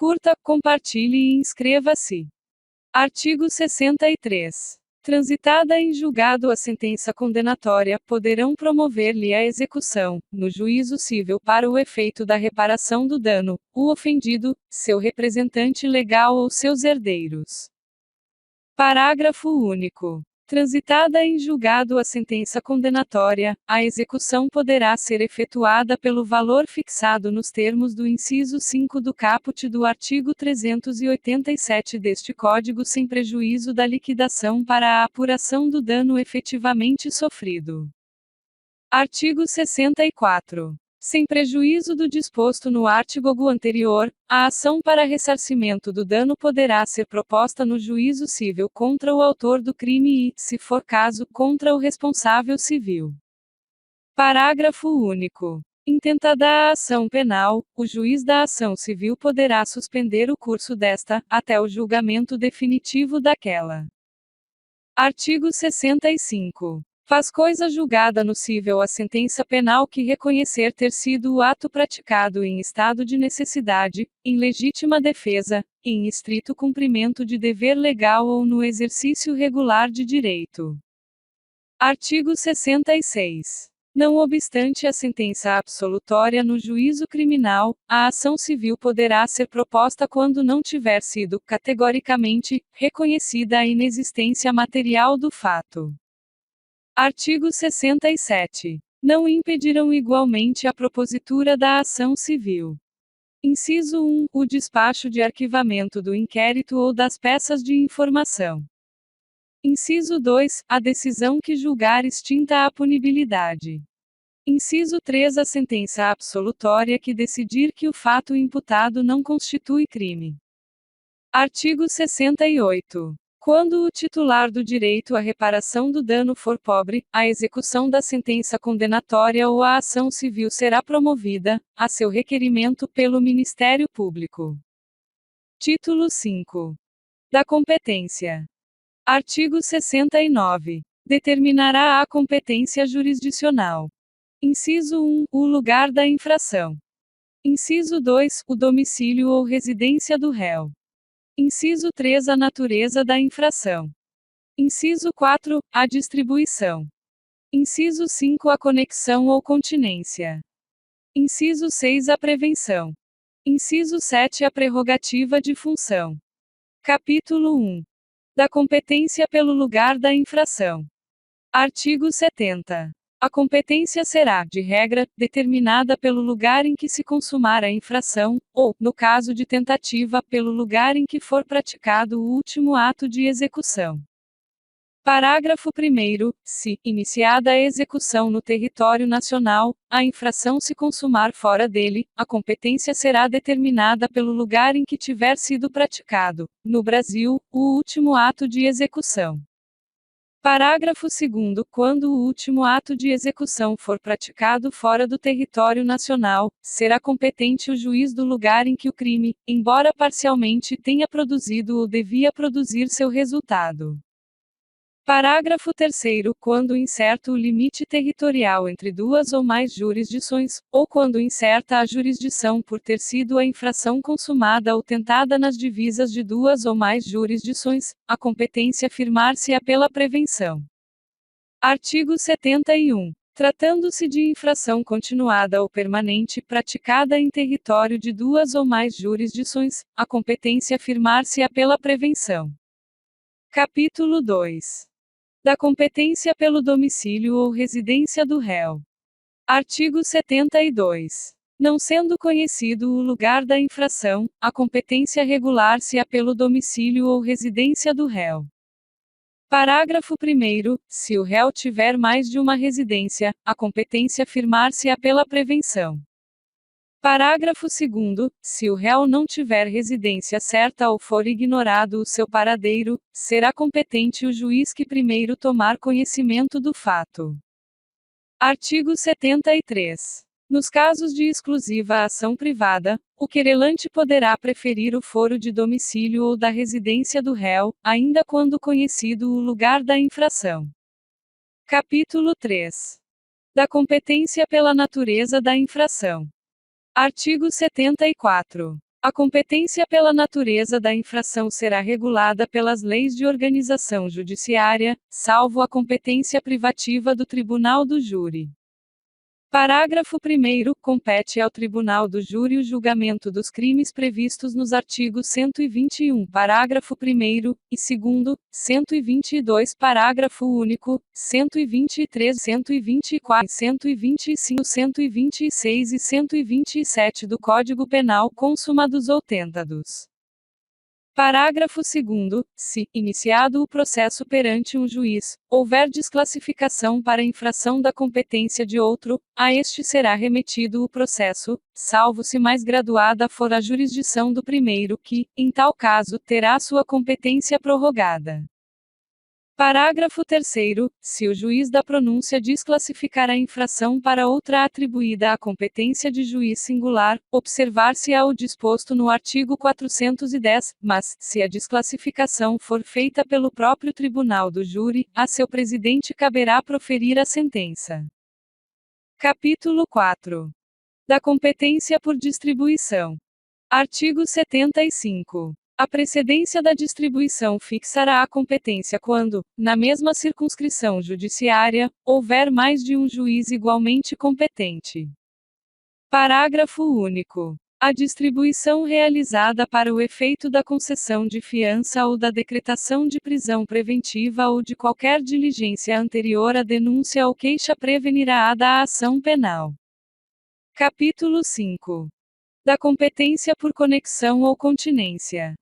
Curta, compartilhe e inscreva-se. Artigo 63. Transitada em julgado a sentença condenatória, poderão promover-lhe a execução, no juízo civil para o efeito da reparação do dano, o ofendido, seu representante legal ou seus herdeiros. Parágrafo único. Transitada em julgado a sentença condenatória, a execução poderá ser efetuada pelo valor fixado nos termos do inciso 5 do caput do artigo 387 deste Código sem prejuízo da liquidação para a apuração do dano efetivamente sofrido. Artigo 64. Sem prejuízo do disposto no artigo anterior, a ação para ressarcimento do dano poderá ser proposta no juízo civil contra o autor do crime e, se for caso, contra o responsável civil. Parágrafo único. Intentada a ação penal, o juiz da ação civil poderá suspender o curso desta, até o julgamento definitivo daquela. Artigo 65. Faz coisa julgada nocível a sentença penal que reconhecer ter sido o ato praticado em estado de necessidade, em legítima defesa, em estrito cumprimento de dever legal ou no exercício regular de direito. Artigo 66. Não obstante a sentença absolutória no juízo criminal, a ação civil poderá ser proposta quando não tiver sido, categoricamente, reconhecida a inexistência material do fato. Artigo 67. Não impedirão igualmente a propositura da ação civil. Inciso 1. O despacho de arquivamento do inquérito ou das peças de informação. Inciso 2. A decisão que julgar extinta a punibilidade. Inciso 3. A sentença absolutória que decidir que o fato imputado não constitui crime. Artigo 68. Quando o titular do direito à reparação do dano for pobre, a execução da sentença condenatória ou a ação civil será promovida, a seu requerimento, pelo Ministério Público. Título 5. Da competência. Artigo 69. Determinará a competência jurisdicional. Inciso 1. O lugar da infração. Inciso 2. O domicílio ou residência do réu. Inciso 3. A natureza da infração. Inciso 4. A distribuição. Inciso 5. A conexão ou continência. Inciso 6. A prevenção. Inciso 7. A prerrogativa de função. Capítulo 1. Da competência pelo lugar da infração. Artigo 70. A competência será, de regra, determinada pelo lugar em que se consumar a infração, ou, no caso de tentativa, pelo lugar em que for praticado o último ato de execução. Parágrafo 1º. Se, iniciada a execução no território nacional, a infração se consumar fora dele, a competência será determinada pelo lugar em que tiver sido praticado, no Brasil, o último ato de execução. Parágrafo 2º. Quando o último ato de execução for praticado fora do território nacional, será competente o juiz do lugar em que o crime, embora parcialmente, tenha produzido ou devia produzir seu resultado. Parágrafo 3º. Quando incerto o limite territorial entre duas ou mais jurisdições, ou quando incerta a jurisdição por ter sido a infração consumada ou tentada nas divisas de duas ou mais jurisdições, a competência firmar-se-á pela prevenção. Artigo 71. Tratando-se de infração continuada ou permanente praticada em território de duas ou mais jurisdições, a competência firmar-se-á pela prevenção. Capítulo 2. Da competência pelo domicílio ou residência do réu. Artigo 72. Não sendo conhecido o lugar da infração, a competência regular-se-á pelo domicílio ou residência do réu. Parágrafo 1º. Se o réu tiver mais de uma residência, a competência firmar-se-á pela prevenção. Parágrafo 2º. Se o réu não tiver residência certa ou for ignorado o seu paradeiro, será competente o juiz que primeiro tomar conhecimento do fato. Artigo 73. Nos casos de exclusiva ação privada, o querelante poderá preferir o foro de domicílio ou da residência do réu, ainda quando conhecido o lugar da infração. Capítulo 3. Da competência pela natureza da infração. Artigo 74. A competência pela natureza da infração será regulada pelas leis de organização judiciária, salvo a competência privativa do tribunal do júri. Parágrafo 1º. Compete ao Tribunal do Júri o julgamento dos crimes previstos nos artigos 121, parágrafo 1º, e 2º, 122, parágrafo único, 123, 124, 125, 126 e 127 do Código Penal consumados ou tentados. Parágrafo 2º. Se, iniciado o processo perante um juiz, houver desclassificação para infração da competência de outro, a este será remetido o processo, salvo se mais graduada for a jurisdição do primeiro que, em tal caso, terá sua competência prorrogada. Parágrafo 3º. Se o juiz da pronúncia desclassificar a infração para outra atribuída à competência de juiz singular, observar-se-á o disposto no artigo 410, mas, se a desclassificação for feita pelo próprio tribunal do júri, a seu presidente caberá proferir a sentença. Capítulo 4. Da competência por distribuição. Artigo 75. A precedência da distribuição fixará a competência quando, na mesma circunscrição judiciária, houver mais de um juiz igualmente competente. Parágrafo único. A distribuição realizada para o efeito da concessão de fiança ou da decretação de prisão preventiva ou de qualquer diligência anterior à denúncia ou queixa prevenirá a da ação penal. Capítulo 5. Da competência por conexão ou continência.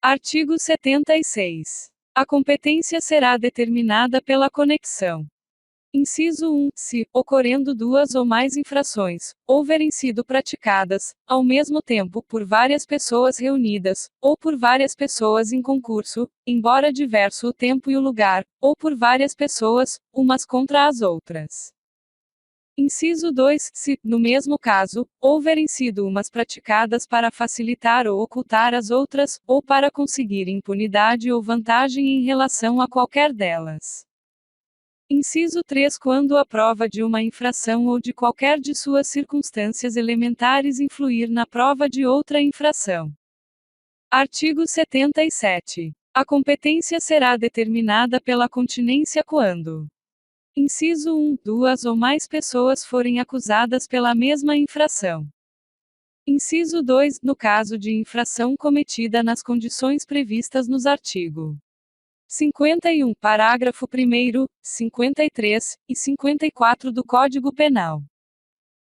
Artigo 76. A competência será determinada pela conexão. Inciso 1. Se, ocorrendo duas ou mais infrações, houverem sido praticadas, ao mesmo tempo, por várias pessoas reunidas, ou por várias pessoas em concurso, embora diverso o tempo e o lugar, ou por várias pessoas, umas contra as outras. Inciso 2. Se, no mesmo caso, houverem sido umas praticadas para facilitar ou ocultar as outras, ou para conseguir impunidade ou vantagem em relação a qualquer delas. Inciso 3. Quando a prova de uma infração ou de qualquer de suas circunstâncias elementares influir na prova de outra infração. Artigo 77. A competência será determinada pela continência quando: Inciso 1. Duas ou mais pessoas forem acusadas pela mesma infração. Inciso 2. No caso de infração cometida nas condições previstas nos artigo 51, parágrafo 1º, 53 e 54 do Código Penal.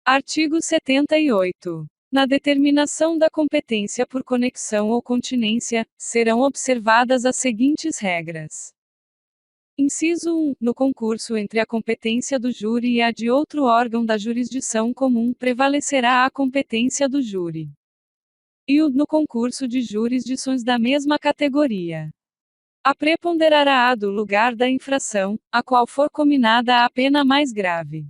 Artigo 78. Na determinação da competência por conexão ou continência, serão observadas as seguintes regras. Inciso 1. No concurso entre a competência do júri e a de outro órgão da jurisdição comum, prevalecerá a competência do júri. E no concurso de jurisdições da mesma categoria, a preponderará a do lugar da infração, a qual for cominada a pena mais grave.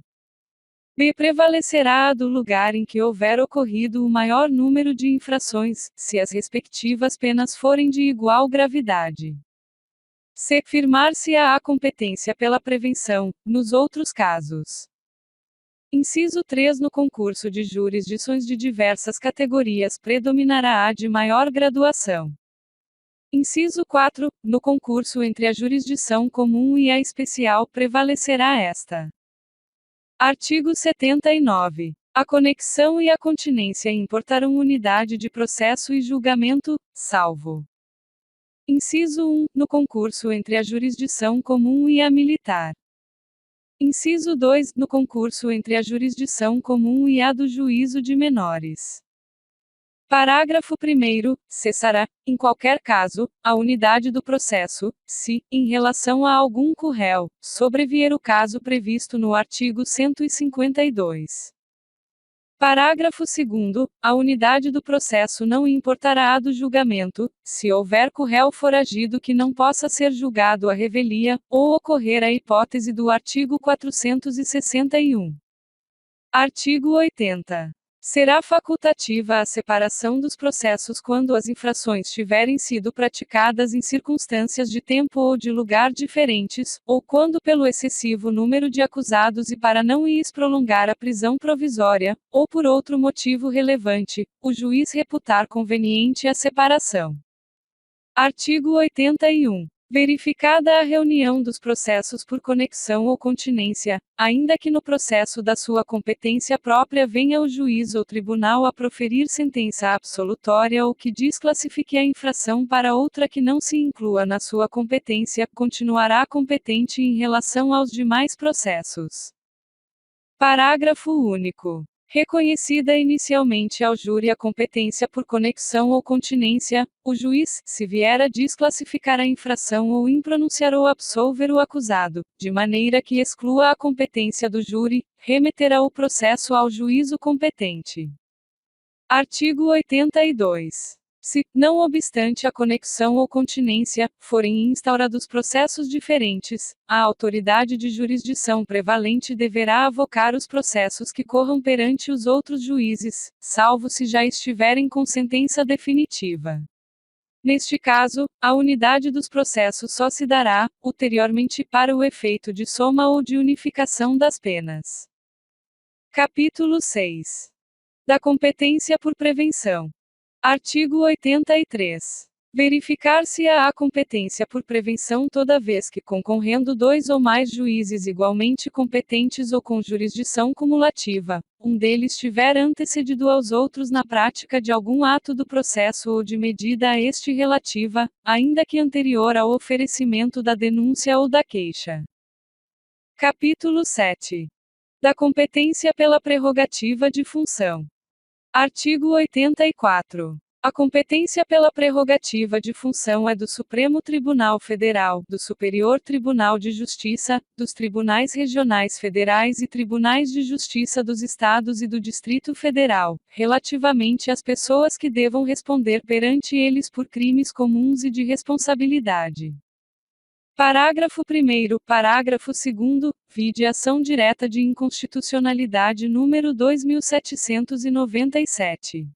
B. Prevalecerá a do lugar em que houver ocorrido o maior número de infrações, se as respectivas penas forem de igual gravidade. C. Firmar-se-á a competência pela prevenção, nos outros casos. Inciso 3. No concurso de jurisdições de diversas categorias predominará a de maior graduação. Inciso 4. No concurso entre a jurisdição comum e a especial prevalecerá esta. Artigo 79. A conexão e a continência importarão unidade de processo e julgamento, salvo. Inciso 1. No concurso entre a jurisdição comum e a militar. Inciso 2. No concurso entre a jurisdição comum e a do juízo de menores. Parágrafo 1º. Cessará, em qualquer caso, a unidade do processo, se, em relação a algum co-réu, sobrevier o caso previsto no artigo 152. Parágrafo 2º. A unidade do processo não importará a do julgamento, se houver co-réu foragido que não possa ser julgado à revelia, ou ocorrer a hipótese do artigo 461. Artigo 80. Será facultativa a separação dos processos quando as infrações tiverem sido praticadas em circunstâncias de tempo ou de lugar diferentes, ou quando pelo excessivo número de acusados e para não lhes prolongar a prisão provisória, ou por outro motivo relevante, o juiz reputar conveniente a separação. Artigo 81. Verificada a reunião dos processos por conexão ou continência, ainda que no processo da sua competência própria venha o juiz ou tribunal a proferir sentença absolutória ou que desclassifique a infração para outra que não se inclua na sua competência, continuará competente em relação aos demais processos. Parágrafo único. Reconhecida inicialmente ao júri a competência por conexão ou continência, o juiz, se vier a desclassificar a infração ou impronunciar ou absolver o acusado, de maneira que exclua a competência do júri, remeterá o processo ao juízo competente. Artigo 82. Se, não obstante a conexão ou continência, forem instaurados processos diferentes, a autoridade de jurisdição prevalente deverá avocar os processos que corram perante os outros juízes, salvo se já estiverem com sentença definitiva. Neste caso, a unidade dos processos só se dará, ulteriormente, para o efeito de soma ou de unificação das penas. Capítulo 6. Da competência por prevenção. Artigo 83. Verificar-se-á a competência por prevenção toda vez que concorrendo dois ou mais juízes igualmente competentes ou com jurisdição cumulativa, um deles tiver antecedido aos outros na prática de algum ato do processo ou de medida a este relativa, ainda que anterior ao oferecimento da denúncia ou da queixa. Capítulo 7. Da competência pela prerrogativa de função. Artigo 84. A competência pela prerrogativa de função é do Supremo Tribunal Federal, do Superior Tribunal de Justiça, dos Tribunais Regionais Federais e Tribunais de Justiça dos Estados e do Distrito Federal, relativamente às pessoas que devam responder perante eles por crimes comuns e de responsabilidade. Parágrafo 1º, parágrafo 2º, vide ação direta de inconstitucionalidade número 2797.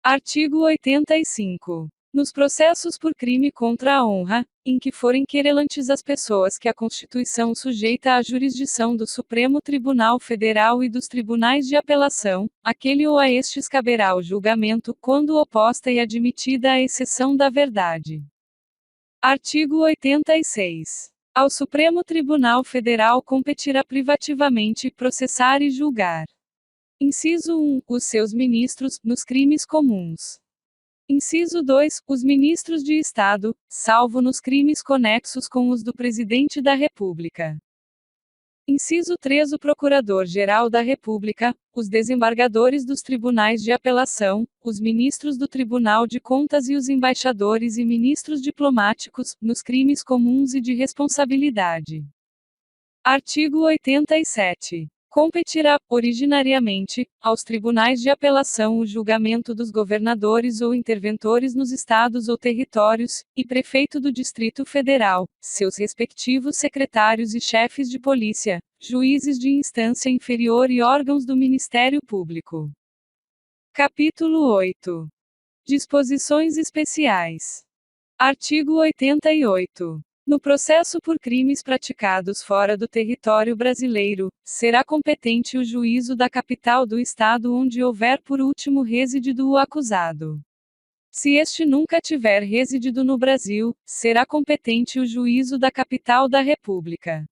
Artigo 85. Nos processos por crime contra a honra, em que forem querelantes as pessoas que a Constituição sujeita à jurisdição do Supremo Tribunal Federal e dos tribunais de apelação, aquele ou a estes caberá o julgamento, quando oposta e admitida a exceção da verdade. Artigo 86. Ao Supremo Tribunal Federal competirá privativamente processar e julgar. Inciso 1. Os seus ministros, nos crimes comuns. Inciso 2. Os ministros de Estado, salvo nos crimes conexos com os do Presidente da República. Inciso 3. O Procurador-Geral da República, os desembargadores dos tribunais de apelação, os ministros do Tribunal de Contas e os embaixadores e ministros diplomáticos, nos crimes comuns e de responsabilidade. Artigo 87. Competirá, originariamente, aos tribunais de apelação o julgamento dos governadores ou interventores nos estados ou territórios, e prefeito do Distrito Federal, seus respectivos secretários e chefes de polícia, juízes de instância inferior e órgãos do Ministério Público. Capítulo 8. Disposições especiais. Artigo 88. No processo por crimes praticados fora do território brasileiro, será competente o juízo da capital do estado onde houver por último residido o acusado. Se este nunca tiver residido no Brasil, será competente o juízo da capital da República.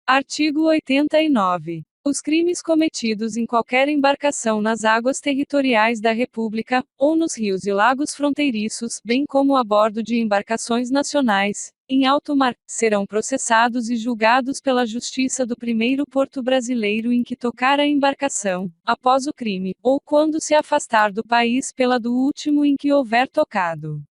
Artigo 89. Os crimes cometidos em qualquer embarcação nas águas territoriais da República, ou nos rios e lagos fronteiriços, bem como a bordo de embarcações nacionais, em alto mar, serão processados e julgados pela Justiça do primeiro porto brasileiro em que tocar a embarcação, após o crime, ou quando se afastar do país pela do último em que houver tocado.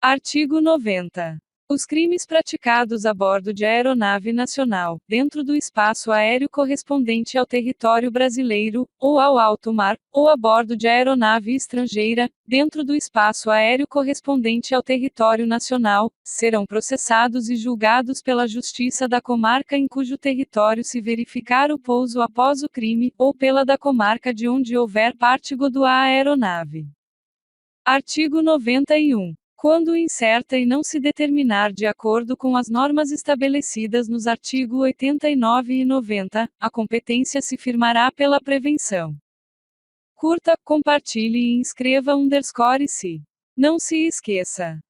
Artigo 90. Os crimes praticados a bordo de aeronave nacional, dentro do espaço aéreo correspondente ao território brasileiro, ou ao alto mar, ou a bordo de aeronave estrangeira, dentro do espaço aéreo correspondente ao território nacional, serão processados e julgados pela Justiça da comarca em cujo território se verificar o pouso após o crime, ou pela da comarca de onde houver partigo à aeronave. Artigo 91. Quando incerta e não se determinar de acordo com as normas estabelecidas nos artigos 89 e 90, a competência se firmará pela prevenção. Curta, compartilhe e inscreva _se. Não se esqueça.